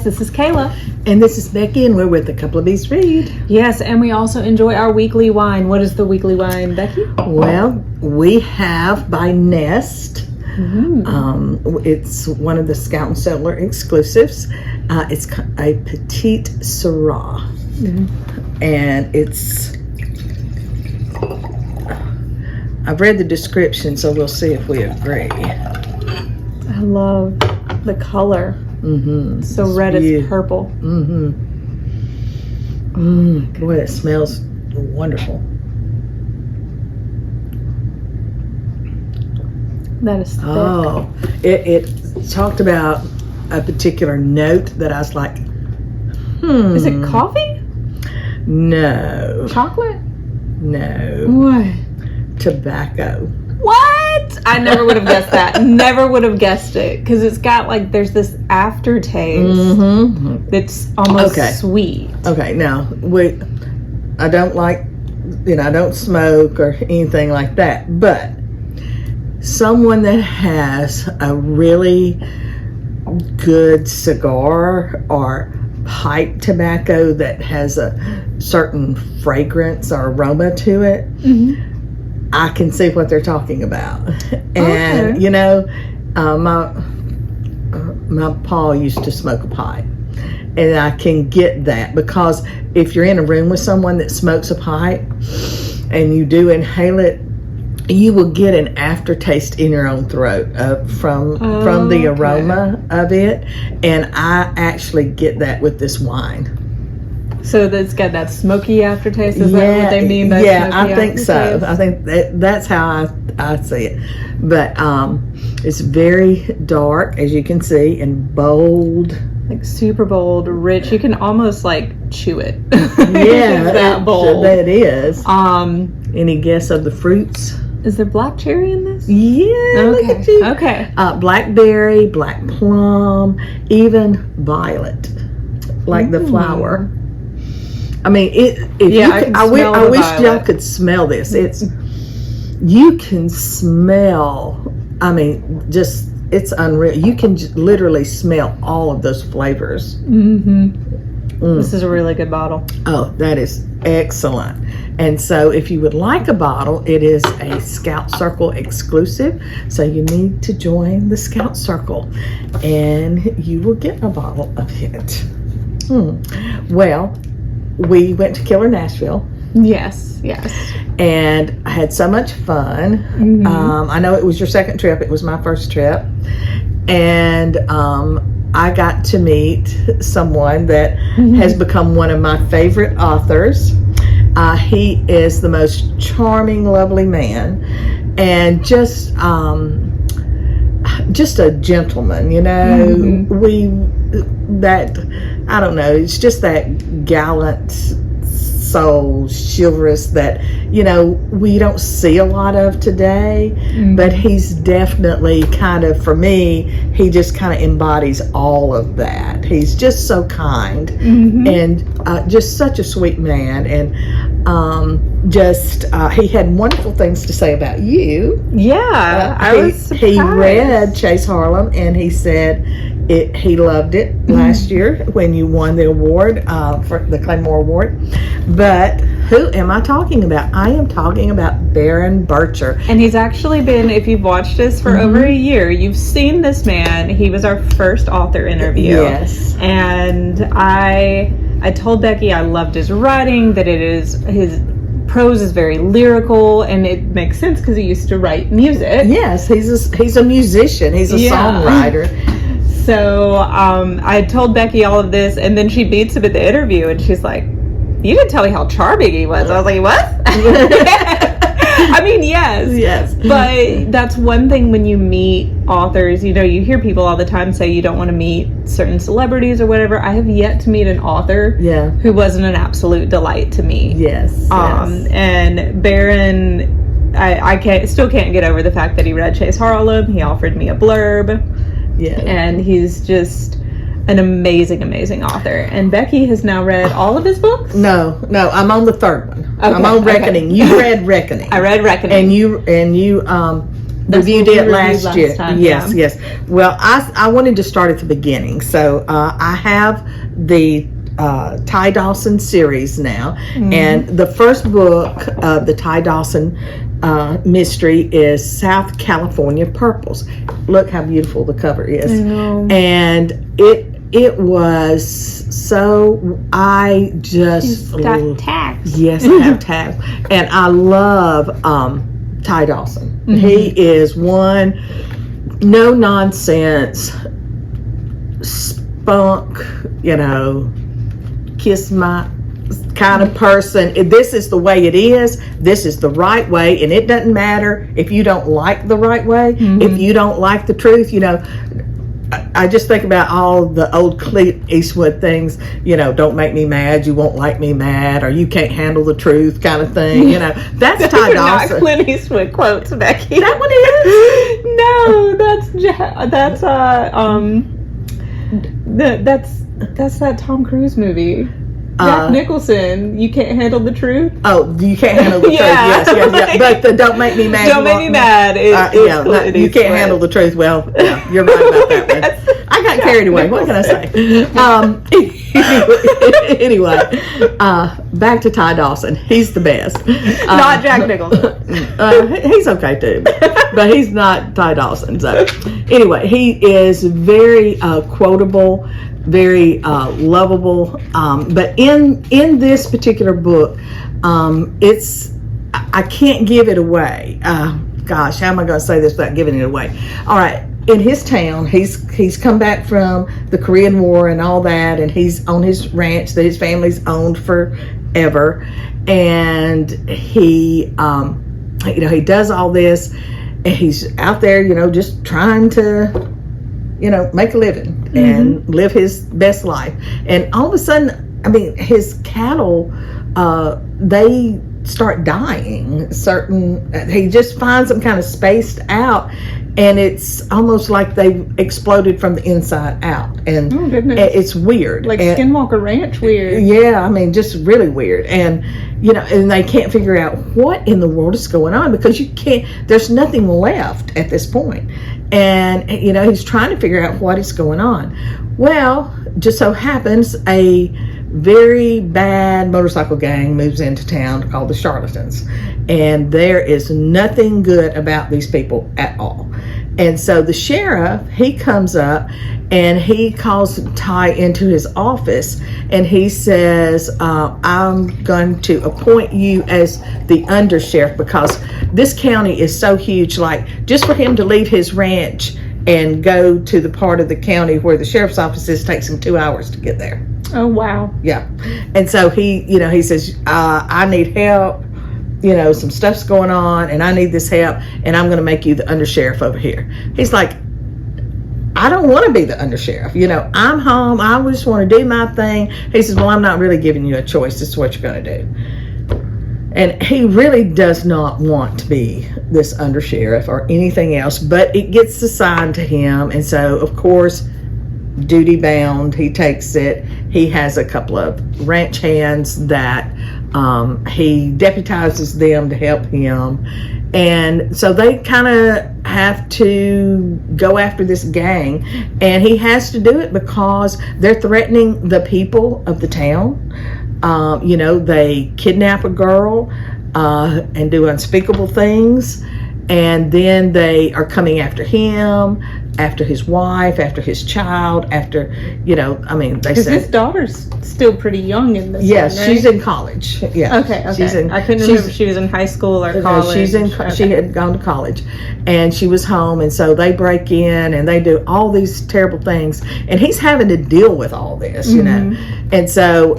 this is Kayla. And this is Becky, and we're with A Couple of Bees Read. Yes, and we also enjoy our weekly wine. What is the weekly wine, Becky? Well, we have by Nest. It's one of the Scout and Cellar exclusives. It's a Petite Syrah. And it's... I've read the description, so we'll see if we agree. I love the color. So red as purple. Boy, it smells wonderful. That is thick. Oh, it talked about a particular note that I was like, Is it coffee? No. Chocolate? No. What? Tobacco. What? I never would have guessed that. Never would have guessed it. Because it's got like, there's this aftertaste that's almost sweet. Okay, now, I don't like, I don't smoke or anything like that. But someone that has a really good cigar or pipe tobacco that has a certain fragrance or aroma to it, I can see what they're talking about. And my pa used to smoke a pipe, and I can get that, because if you're in a room with someone that smokes a pipe and you do inhale it, you will get an aftertaste in your own throat from the aroma of it. And I actually get that with this wine. So it's got that smoky aftertaste? Is that what they mean by smoky I think aftertaste? so. I think that's how I see it. But it's very dark, as you can see, and bold. Like super bold, rich. You can almost like chew it. Yeah, It's that bold. That is. Any guess of the fruits? Is there black cherry in this? Yeah, look at you. Okay. Blackberry, black plum, even violet, like the flower. I mean, I wish y'all could smell this. You can smell. I mean, just it's unreal. You can literally smell all of those flavors. This is a really good bottle. Oh, that is excellent. And so if you would like a bottle, it is a Scout Circle exclusive. So you need to join the Scout Circle and you will get a bottle of it. Well, we went to Killer Nashville. Yes. And I had so much fun. I know it was your second trip. It was my first trip. And I got to meet someone that has become one of my favorite authors. He is the most charming, lovely man, and just a gentleman. I don't know. It's just that gallant soul, chivalrous that we don't see a lot of today. But he's definitely kind of, for me, he just kind of embodies all of that. He's just so kind and just such a sweet man, and he had wonderful things to say about you. I was surprised. He read Chase Harlem, and he said he loved it last year when you won the award for the Claymore Award. But who am I talking about? I am talking about Baron Birtcher. And he's actually been, if you've watched us for over a year, you've seen this man. He was our first author interview. Yes. And I told Becky I loved his writing, that his prose is very lyrical, and it makes sense because he used to write music. Yes, he's a musician. He's a songwriter. So I told Becky all of this, and then she meets him at the interview, and she's like, "You didn't tell me how charming he was." I was like, "What?" I mean, yes. But that's one thing when you meet authors. You hear people all the time say you don't want to meet certain celebrities or whatever. I have yet to meet an author who wasn't an absolute delight to me. Yes. And Baron, I still can't get over the fact that he read Chase Harlem. He offered me a blurb. Yeah. And he's just an amazing, amazing author. And Becky has now read all of his books? No, I'm on the third one. Okay, I'm on Reckoning. You read Reckoning. I read Reckoning. And you reviewed it last year. Time, yes, yes. Well, I wanted to start at the beginning, so I have the Ty Dawson series now, and the first book of the Ty Dawson mystery is South California Purples. Look how beautiful the cover is, and it was so. I just got tags. Yes, I have tags, and I love Ty Dawson. He is one no nonsense, spunk, kiss my kind of person. This is the way it is. This is the right way, and it doesn't matter if you don't like the right way, if you don't like the truth. I just think about all the old Clint Eastwood things, don't make me mad, you won't like me mad, or you can't handle the truth kind of thing. That's Ty Dawson. Not Clint Eastwood quotes, Becky. That one is? No, that's that Tom Cruise movie. Jack Nicholson, you can't handle the truth. Oh, you can't handle the truth. Yes. But the don't make me mad. Don't make me mad. You can't handle the truth. Well, yeah, you're right about that one. I got carried away. What can I say? Anyway, back to Ty Dawson. He's the best. Not Jack Nicholson. He's okay too, but he's not Ty Dawson. So anyway, he is very quotable, very lovable, but in this particular book, I can't give it away. Gosh, how am I going to say this without giving it away? All right, in his town, he's come back from the Korean War and all that, and he's on his ranch that his family's owned forever, and he does all this, and he's out there, just trying to make a living and live his best life. And all of a sudden, his cattle, they start dying. He just finds them kind of spaced out, and it's almost like they've exploded from the inside out. And it's weird. Like Skinwalker Ranch weird. Yeah, just really weird. And, and they can't figure out what in the world is going on, because there's nothing left at this point. And, he's trying to figure out what is going on. Well, just so happens a very bad motorcycle gang moves into town called the Charlatans. And there is nothing good about these people at all. And so the sheriff, he comes up and he calls Ty into his office, and he says, I'm going to appoint you as the undersheriff, because this county is so huge. Like, just for him to leave his ranch and go to the part of the county where the sheriff's office is takes him 2 hours to get there. Oh, wow. Yeah. And so he says, I need help. Some stuff's going on, and I need this help, and I'm going to make you the undersheriff over here. He's like, I don't want to be the undersheriff. I'm home. I just want to do my thing. He says, well, I'm not really giving you a choice. This is what you're going to do. And he really does not want to be this undersheriff or anything else, but it gets assigned to him. And so, of course, duty bound, he takes it. He has a couple of ranch hands that he deputizes them to help him. And so they kind of have to go after this gang, and he has to do it because they're threatening the people of the town. They kidnap a girl and do unspeakable things, and then they are coming after him, after his wife, after his child, after, they say his daughter's still pretty young in this. Yes, one, right? She's in college. Yeah. Okay. I couldn't remember if she was in high school or college. She had gone to college, and she was home, and so they break in and they do all these terrible things, and he's having to deal with all this, and so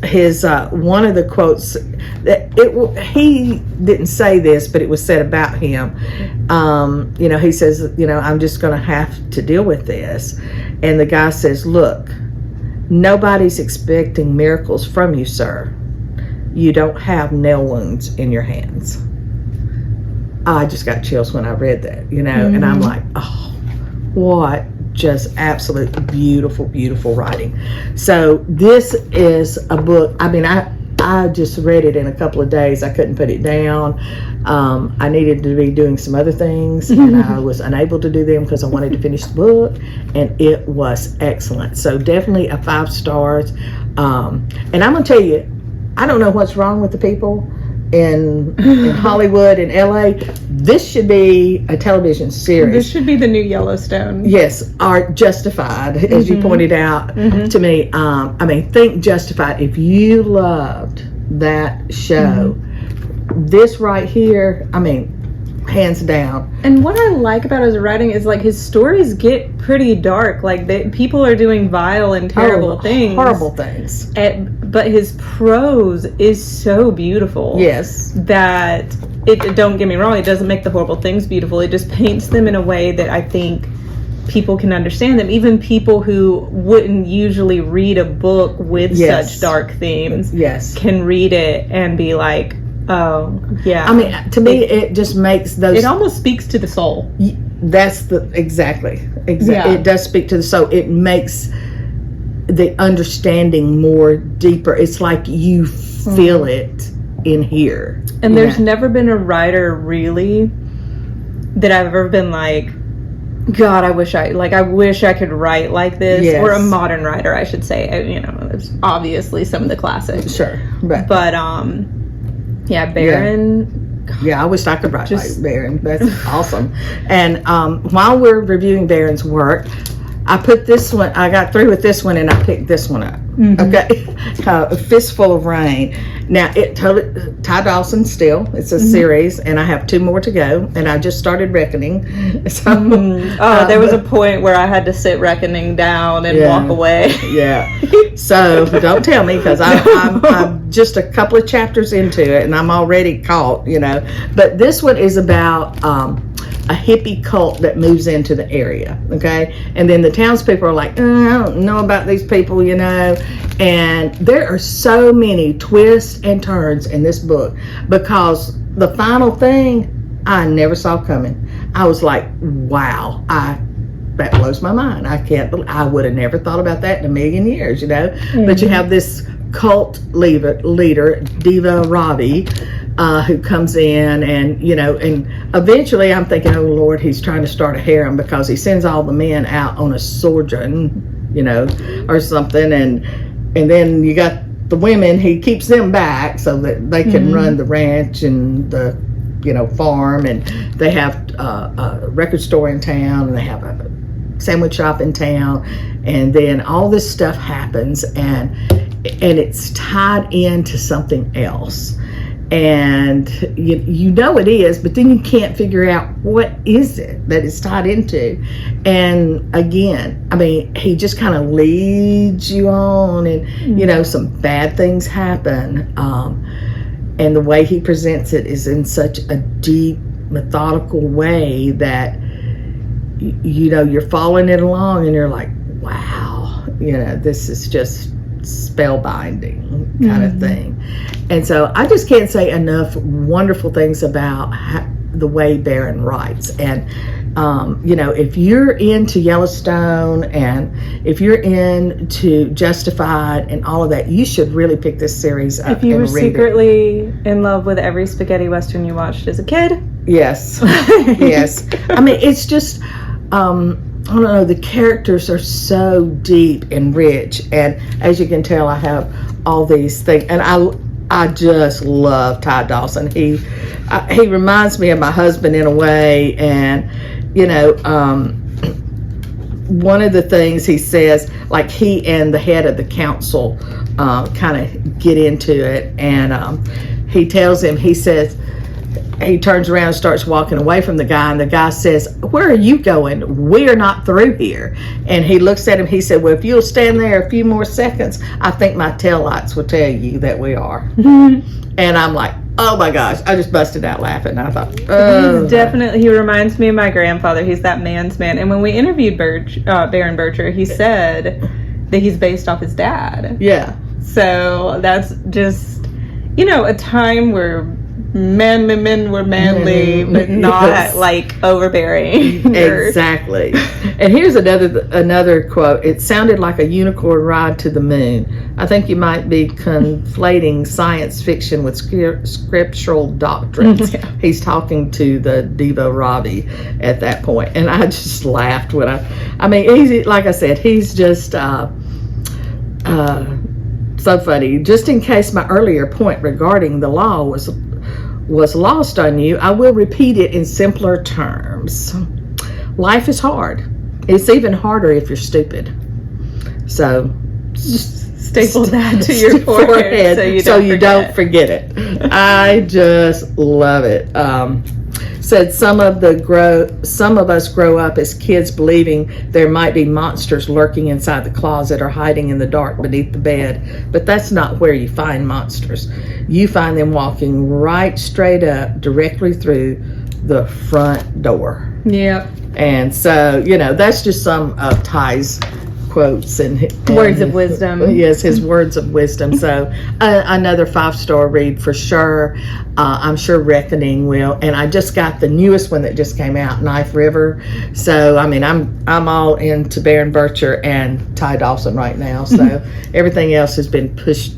his one of the quotes that he didn't say this, but it was said about him. He says, I'm just going to have to deal with this. And the guy says, look, nobody's expecting miracles from you, sir. You don't have nail wounds in your hands. I just got chills when I read that, and I'm like, oh, what just absolute beautiful, beautiful writing. So this is a book. I I just read it in a couple of days. I couldn't put it down. I needed to be doing some other things, and I was unable to do them because I wanted to finish the book, and it was excellent. So definitely a 5 stars. And I'm going to tell you, I don't know what's wrong with the people in Hollywood and LA. This should be a television series. This should be the new Yellowstone. Yes, are Justified, as you pointed out to me. I mean, think Justified. If you loved that show, this right here, I mean, hands down. And what I like about his writing is like his stories get pretty dark. Like people are doing vile and terrible things, horrible things. But his prose is so beautiful. Yes, that it. Don't get me wrong. It doesn't make the horrible things beautiful. It just paints them in a way that I think people can understand them. Even people who wouldn't usually read a book with such dark themes, can read it and be like, oh, yeah. I mean, to me, it just makes those... It almost speaks to the soul. That's the... Exactly. Yeah. It does speak to the soul. It makes the understanding more deeper. It's like you feel it in here. And there's never been a writer, really, that I've ever been like, God, I wish I could write like this. Yes. Or a modern writer, I should say. You know, there's obviously some of the classics. Sure. But yeah, Baron. Yeah, I wish I could write like Baron. That's awesome. And while we're reviewing Baron's work, I put this one, I got through with this one and I picked this one up. Okay. A Fistful of Rain. Now, Ty Dawson still, it's a series, and I have 2 more to go, and I just started Reckoning. So, there was a point where I had to sit Reckoning down and walk away. Yeah. So, don't tell me, because I'm just a couple of chapters into it, and I'm already caught, you know. But this one is about a hippie cult that moves into the area, okay? And then the townspeople are like, I don't know about these people, you know. And there are so many twists and turns in this book, because the final thing I never saw coming. I was like, wow, that blows my mind. I would have never thought about that in a million years, you know. But you have this cult leader, Diva Ravi, who comes in, and you know, and eventually I'm thinking, oh Lord, he's trying to start a harem, because he sends all the men out on a sojourn, you know, or something, and then you got the women, he keeps them back so that they can run the ranch and the, you know, farm, and they have a record store in town, and they have a sandwich shop in town, and then all this stuff happens, and it's tied into something else. And you know it is, but then you can't figure out what is it that it's tied into. And again, I mean, he just kind of leads you on, and you know, some bad things happen. And the way he presents it is in such a deep, methodical way that you know, you're following it along, and you're like, wow, you know, this is just spellbinding kind of thing. And so I just can't say enough wonderful things about the way Baron writes. And you know, if you're into Yellowstone, and if you're into Justified and all of that, you should really pick this series up. If you were secretly in love with every spaghetti western you watched as a kid. Yes. Yes. I mean, it's just I don't know, the characters are so deep and rich, and as you can tell, I have all these things, and I just love Ty Dawson. He reminds me of my husband in a way, and you know, one of the things he says, like he and the head of the council kind of get into it, and he tells him, he says, he turns around and starts walking away from the guy, and the guy says, where are you going? We're not through here. And he looks at him, he said, well, if you'll stand there a few more seconds, I think my taillights will tell you that we are. And I'm like, oh my gosh, I just busted out laughing. I thought, oh. He reminds me of my grandfather. He's that man's man. And when we interviewed Baron Birtcher, he said that he's based off his dad. Yeah. So that's just, you know, a time where men were manly, but not like overbearing. Exactly. And here's another quote. It sounded like a unicorn ride to the moon. I think you might be conflating science fiction with scriptural doctrines. Yeah. He's talking to the Diva Robbie at that point, and I just laughed when I mean, he's, like I said, he's just so funny. Just in case my earlier point regarding the law was lost on you, I will repeat it in simpler terms. Life is hard. It's even harder if you're stupid. So staple that to your forehead so you don't forget it. I just love it. Said some of us grow up as kids believing there might be monsters lurking inside the closet or hiding in the dark beneath the bed, but that's not where you find monsters. You find them walking right straight up directly through the front door. Yep. And so, that's just some of Ty's quotes and words of wisdom. Yes, his words of wisdom. So another 5-star read for sure. I'm sure Reckoning will. And I just got the newest one that just came out, Knife River. So I mean, I'm all into Baron Birtcher and Ty Dawson right now. So everything else has been pushed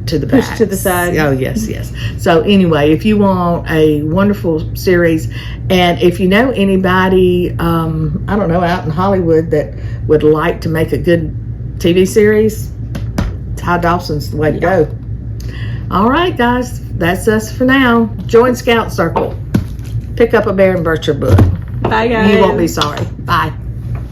to the back. Pushed to the side. Oh, yes. So anyway, if you want a wonderful series, and if you know anybody, I don't know, out in Hollywood that would like to make a good TV series, Ty Dawson's the way to go. All right, guys, that's us for now. Join Scout Circle. Pick up a Baron Birtcher book. Bye, guys. You won't be sorry. Bye.